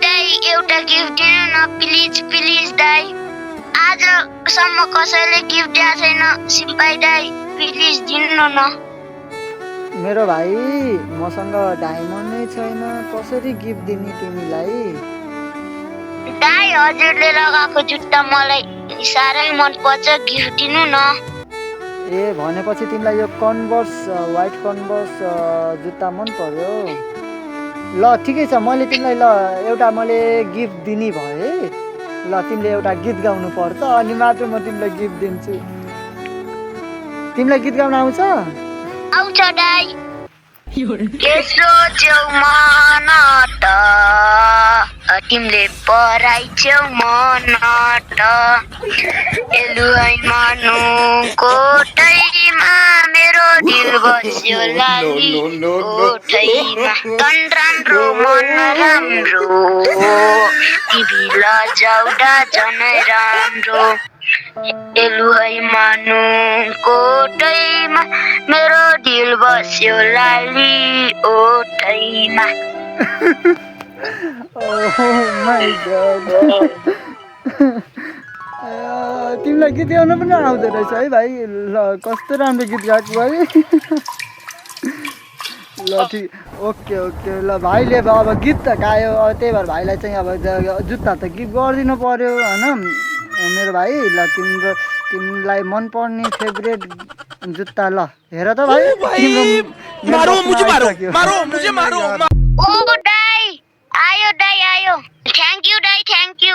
दाई एउटा गिफ्ट दिनु न प्लिज प्लिज दाई। आजसम्म कसैले गिफ्ट दिएको छैन सिम्पाई दाई, प्लिज दिनु न। मेरो भाइ मसँग डायमन्ड नै छैन, कसरी गिफ्ट दिने तिमीलाई? दाई हजुरले लगाएको जुत्ता मलाई साह्रै मनपर्छ, गिफ्ट दिनु न। ए भनेपछि तिमीलाई यो कन्भर्स व्हाइट कन्भर्स जुत्ता मन पर्यो? ल ठिकै छ, मैले तिमीलाई एउटा मैले गिफ्ट दिने भए। ल तिमीले एउटा गीत गाउनु पर्छ अनि मात्र म तिमीलाई गिफ्ट दिन्छु। तिमीलाई गीत गाउन आउँछ? आउँछ दाई। यसो छेउ मन त तिमीले पराइ छेउ मन त एलुहाई मानु कोठैमा मेरो दिल बस्यो लाली कोठैमा तन राम्रो मन राम्रो तिमी लजाउँदा झनै राम्रो एलुहाई मानु कोठैमा मेरो दिल बस्यो लाली ओठैमा। तिमीलाई गीत गाउन पनि आउँदो रहेछ है भाइ। ल कस्तो राम्रो गीत गाएको भाइ। ल ठिक ओके ओके। ल भाइले अब गीत त गायो, त्यही भएर भाइलाई चाहिँ अब जुत्ता त गिफ्ट गरिदिनु पर्यो होइन मेरो भाइ। ल तिमीलाई मनपर्ने फेभरेट जुत्ता ल हेर त भाइ। ओ दाई आयो दाई आयो। थ्याङ्क यू दाई, थ्याङ्क यू।